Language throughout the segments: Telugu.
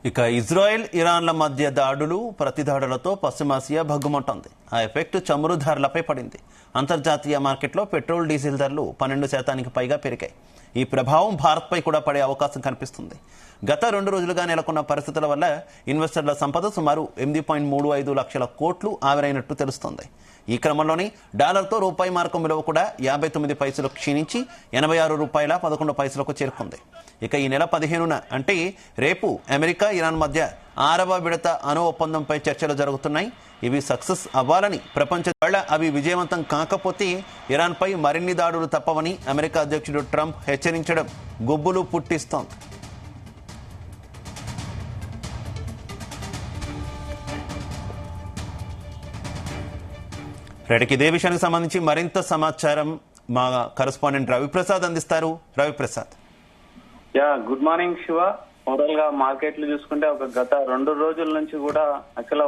ఇక ఇజ్రాయెల్ ఇరాన్ల మధ్య దాడులు ప్రతిదాడులతో పశ్చిమాసియా భగ్గుమంటోంది. ఆ ఎఫెక్ట్ చమురు ధరలపై పడింది. అంతర్జాతీయ మార్కెట్లో పెట్రోల్ డీజిల్ ధరలు 12% పైగా పెరిగాయి. ఈ ప్రభావం భారత్పై కూడా పడే అవకాశం కనిపిస్తుంది. గత 2 రోజులుగా నెలకొన్న పరిస్థితుల వల్ల ఇన్వెస్టర్ల సంపద సుమారు 8.35 లక్షల కోట్లు ఆవిరైనట్టు తెలుస్తోంది. ఈ క్రమంలోనే డాలర్తో రూపాయి మారకం విలువ కూడా 59 పైసలు క్షీణించి 86 రూపాయల 11 పైసలకు చేరుకుంది. ఇక ఈ నెల 15న అంటే రేపు అమెరికా ఇరాన్ మధ్య 6వ విడత అణు ఒప్పందంపై చర్చలు జరుగుతున్నాయి. ఇవి సక్సెస్ అవ్వాలని అవి విజయవంతం కాకపోతే ఇరాన్పై మరిన్ని దాడులు తప్పవని అమెరికా అధ్యక్షుడు ట్రంప్ హెచ్చరించడం గుబ్బులు పుట్టిస్తోంది. రేటికి ఇదే విషయానికి సంబంధించి మరింత సమాచారం మా కరెస్పాండెంట్ రవిప్రసాద్ అందిస్తారు. Ravi Prasad. Good morning Shiva. Overall గా మార్కెట్లు చూసుకుంటే ఒక గత 2 రోజుల నుంచి కూడా అసలు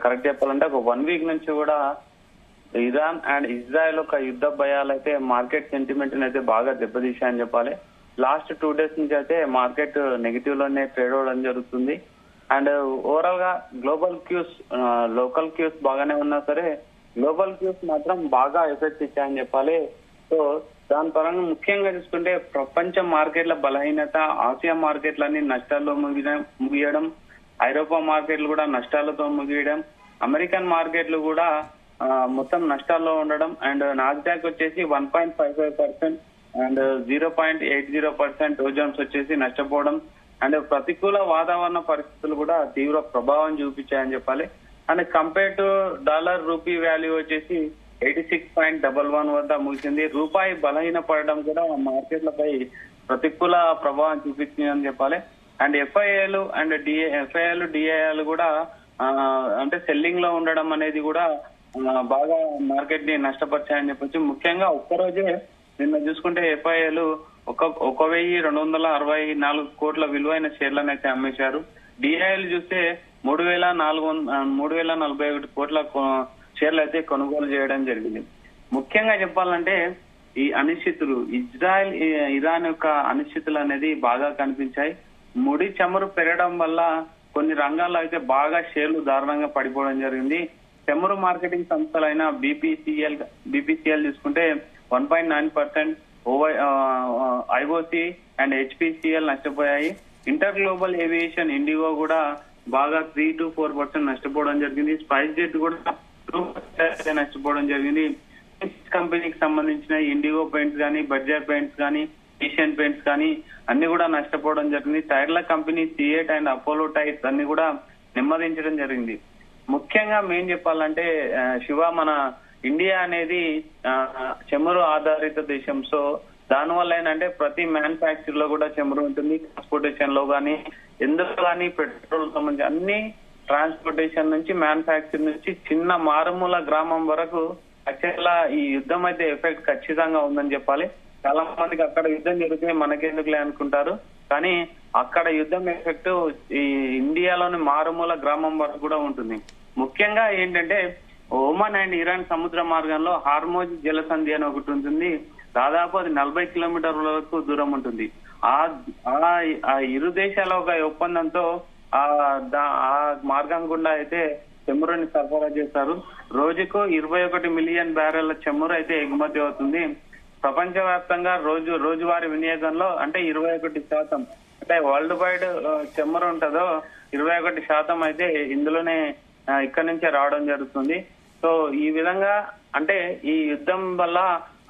కరెక్ట్ చెప్పాలంటే ఒక 1 వీక్ నుంచి కూడా ఇరాన్ అండ్ ఇజ్రాయెల్ ఒక యుద్ధ భయాలు అయితే మార్కెట్ సెంటిమెంట్ అయితే బాగా దెబ్బతీశాయని చెప్పాలి. లాస్ట్ 2 డేస్ నుంచి అయితే మార్కెట్ నెగిటివ్ లోనే ట్రేడ్ అవ్వడం జరుగుతుంది. అండ్ ఓవరాల్ గా గ్లోబల్ క్యూస్ లోకల్ క్యూస్ బాగానే ఉన్నా సరే గ్లోబల్ క్యూస్ మాత్రం బాగా ఎఫెక్ట్ ఇచ్చాయని చెప్పాలి. సో దాని పరంగా ముఖ్యంగా చూసుకుంటే ప్రపంచ మార్కెట్ల బలహీనత, ఆసియా మార్కెట్లన్నీ నష్టాల్లో ముగియడం, ఐరోపా మార్కెట్లు కూడా నష్టాలతో ముగియడం, అమెరికన్ మార్కెట్లు కూడా మొత్తం నష్టాల్లో ఉండడం అండ్ నాస్డాక్ వచ్చేసి 1.55% అండ్ 0.80% డోజన్స్ వచ్చేసి నష్టపోవడం అండ్ ప్రతికూల వాతావరణ పరిస్థితులు కూడా తీవ్ర ప్రభావం చూపించాయని చెప్పాలి. And compare to dollar rupee value వచ్చేసి 86.11 వద్ద ముగిసింది. రూపాయి బలహీన పడడం కూడా మార్కెట్లపై ప్రతికూల ప్రభావం చూపించిందని చెప్పాలి. అండ్ ఎఫ్ఐఏలు అండ్ డిఐలు కూడా అంటే సెల్లింగ్ లో ఉండడం అనేది కూడా బాగా మార్కెట్ ని నష్టపరిచాయని చెప్పొచ్చు. ముఖ్యంగా ఒక్కరోజే నిన్న చూసుకుంటే ఎఫ్ఐఏలు 1,264 కోట్ల విలువైన షేర్లను అయితే అమ్మేశారు. డిఐలు చూస్తే 3,041 కోట్ల షేర్లు అయితే కొనుగోలు చేయడం జరిగింది. ముఖ్యంగా చెప్పాలంటే ఈ అనిశ్చితులు ఇజ్రాయెల్ ఇరాన్ యొక్క అనిశ్చితులు అనేది బాగా కనిపించాయి. ముడి చమురు పెరగడం వల్ల కొన్ని రంగాల్లో అయితే బాగా షేర్లు దారుణంగా పడిపోవడం జరిగింది. చమురు మార్కెటింగ్ సంస్థలైన బీపీసీఎల్ చూసుకుంటే 1.9%, ఐఓసి అండ్ హెచ్పిసిఎల్ నష్టపోయాయి. ఇంటర్ గ్లోబల్ ఏవియేషన్ ఇండిగో కూడా బాగా 3 to 4% నష్టపోవడం జరిగింది. స్పైస్ జెట్ కూడా 2% నష్టపోవడం జరిగింది. కంపెనీకి సంబంధించిన ఇండిగో పెయింట్స్ కానీ, బర్జర్ పెయింట్స్ కానీ, ఏషియన్ పెయింట్స్ కానీ అన్ని కూడా నష్టపోవడం జరిగింది. టైర్ల కంపెనీ సియేట్ అండ్ అపోలో టైర్స్ అన్ని కూడా నెమ్మదించడం జరిగింది. ముఖ్యంగా మేం చెప్పాలంటే శివ, మన ఇండియా అనేది చమురు ఆధారిత దేశం. సో దానివల్ల ఏంటంటే ప్రతి మ్యానుఫ్యాక్చర్ లో కూడా చమురు ఉంటుంది. ట్రాన్స్పోర్టేషన్ లో కానీ, ఎందులో కానీ పెట్రోల్ సంబంధించి అన్ని ట్రాన్స్పోర్టేషన్ నుంచి, మ్యానుఫ్యాక్చర్ నుంచి చిన్న మారుమూల గ్రామం వరకు యాక్చువల్గా ఈ యుద్ధం అయితే ఎఫెక్ట్ ఖచ్చితంగా ఉందని చెప్పాలి. చాలా మందికి అక్కడ యుద్ధం జరిగితే మనకెందుకులే అనుకుంటారు, కానీ అక్కడ యుద్ధం ఎఫెక్ట్ ఈ ఇండియాలోని మారుమూల గ్రామం వరకు కూడా ఉంటుంది. ముఖ్యంగా ఏంటంటే ఒమన్ అండ్ ఇరాన్ సముద్ర మార్గంలో హార్మోజ్ జలసంధి అని ఒకటి ఉంటుంది. దాదాపు అది 40 కిలోమీటర్ల వరకు దూరం ఉంటుంది. ఆ ఇరు దేశాల ఒక ఒప్పందంతో ఆ మార్గం గుండా అయితే చమురుని సరఫరా చేస్తారు. రోజుకు 21 మిలియన్ బ్యారెళ్ల చమురు అయితే ఎగుమతి అవుతుంది. ప్రపంచవ్యాప్తంగా రోజువారీ వినియోగంలో అంటే 21%, అంటే వరల్డ్ వైడ్ చమురు ఉంటుందో 21% అయితే ఇందులోనే ఇక్కడ నుంచే రావడం జరుగుతుంది. సో ఈ విధంగా అంటే ఈ యుద్ధం వల్ల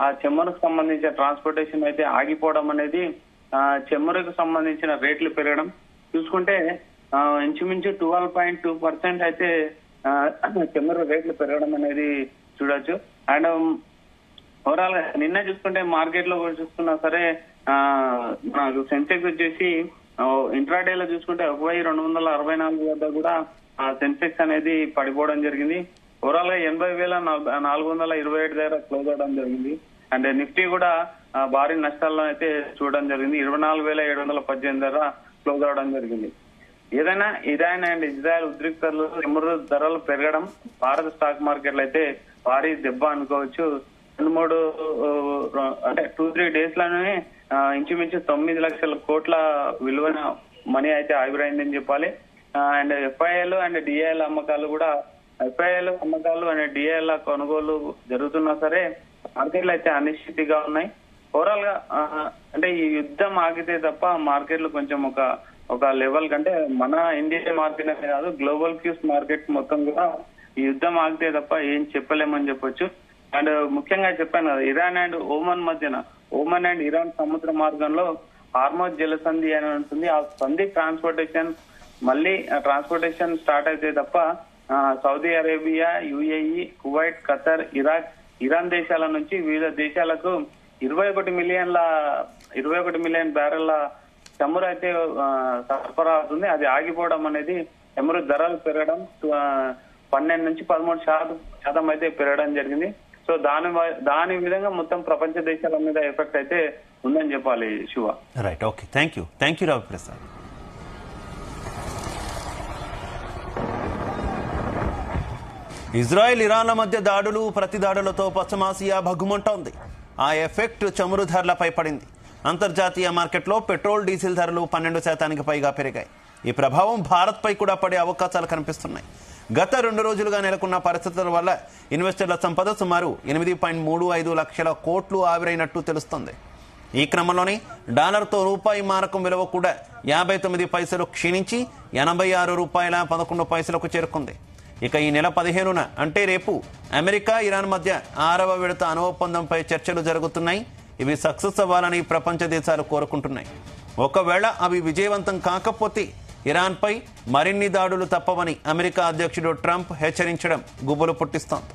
ఆ చమురుకు సంబంధించిన ట్రాన్స్పోర్టేషన్ అయితే ఆగిపోవడం అనేది, చమురుకు సంబంధించిన రేట్లు పెరగడం చూసుకుంటే ఇంచుమించు 12.2% అయితే చమురు రేట్లు పెరగడం అనేది చూడొచ్చు. అండ్ ఓవరాల్ గా నిన్న చూసుకుంటే మార్కెట్ లో చూసుకున్నా సరే మనకు సెన్సెక్స్ వచ్చేసి ఇంట్రాడే లో చూసుకుంటే 1,264 వద్ద కూడా సెన్సెక్స్ అనేది పడిపోవడం జరిగింది. ఓవరాల్ గా 80,427 దగ్గర క్లోజ్ అవడం జరిగింది. అండ్ నిఫ్టీ కూడా భారీ నష్టాల్లో అయితే చూడడం జరిగింది. 24,718 దగ్గర క్లోజ్ అవడం జరిగింది. ఏదైనా ఇరాన్ అండ్ ఇజ్రాయెల్ ఉద్రిక్తలు చమురు ధరలు పెరగడం భారత స్టాక్ మార్కెట్లు అయితే భారీ దెబ్బ అనుకోవచ్చు. 2-3 డేస్ లోనే ఇంచుమించు 9 లక్షల కోట్ల విలువైన మనీ అయితే ఆవిరైందని చెప్పాలి. అండ్ ఎఫ్ఐఎల్ అండ్ డిఐఎల్ అమ్మకాలు కూడా ఎఫ్ఐఎల్ అమ్మకాలు అండ్ డిఐఎల్ కొనుగోలు జరుగుతున్నా సరే మార్కెట్లు అయితే అనిశ్చితిగా ఉన్నాయి. ఓవరాల్ గా అంటే ఈ యుద్ధం ఆగితే తప్ప మార్కెట్లు కొంచెం ఒక లెవెల్ కంటే మన ఇండియా మార్కెట్ అనే కాదు గ్లోబల్ ఫ్యూస్ మార్కెట్ మొత్తం కూడా ఈ యుద్ధం ఆగితే తప్ప ఏం చెప్పలేమని చెప్పొచ్చు. అండ్ ముఖ్యంగా చెప్పాను కదా, ఇరాన్ అండ్ ఓమన్ మధ్యన ఓమన్ అండ్ ఇరాన్ సముద్ర మార్గంలో హార్మోజ్ జలసంధి అని ఉంటుంది. ఆ సంధి ట్రాన్స్పోర్టేషన్ మళ్ళీ ట్రాన్స్పోర్టేషన్ స్టార్ట్ అయితే తప్ప Saudi Arabia, UAE, Kuwait, Qatar, Iraq, Iran దేశాల నుంచి వివిధ దేశాలకు 21 మిలియన్ బ్యారెళ్ల చమురు అయితే సరఫరా అవుతుంది. అది ఆగిపోవడం అనేది చమురు ధరలు పెరగడం 12 నుంచి 13% అయితే పెరగడం జరిగింది. సో దాని విధంగా మొత్తం ప్రపంచ దేశాల మీద ఎఫెక్ట్ అయితే ఉందని చెప్పాలి Shiva. Right, okay, thank you Ravi Prasad. Israel ఇరాన్ల మధ్య దాడులు ప్రతిదాడులతో పశ్చిమాసియా భగ్గుమంటోంది. ఆ ఎఫెక్ట్ చమురు ధరలపై పడింది. అంతర్జాతీయ మార్కెట్లో పెట్రోల్, డీజిల్ ధరలు 12% పైగా పెరిగాయి. ఈ ప్రభావం భారత్పై కూడా పడే అవకాశాలు కనిపిస్తున్నాయి. గత 2 రోజులుగా నెలకొన్న పరిస్థితుల వల్ల ఇన్వెస్టర్ల సంపద సుమారు 8.35 లక్షల కోట్లు ఆవిరైనట్టు తెలుస్తోంది. ఈ క్రమంలోనే డాలర్తో రూపాయి మారకం విలువ కూడా 59 పైసలు క్షీణించి 86 రూపాయల 11 పైసలకు చేరుకుంది. ఇక ఈ నెల 15న అంటే రేపు అమెరికా, ఇరాన్ మధ్య 6వ విడత అణు ఒప్పందంపై చర్చలు జరుగుతున్నాయి. ఇవి సక్సెస్ అవ్వాలని ప్రపంచ దేశాలు కోరుకుంటున్నాయి. ఒకవేళ అవి విజయవంతం కాకపోతే ఇరాన్పై మరిన్ని దాడులు తప్పవని అమెరికా అధ్యక్షుడు ట్రంప్ హెచ్చరించడం గుబులు పుట్టిస్తోంది.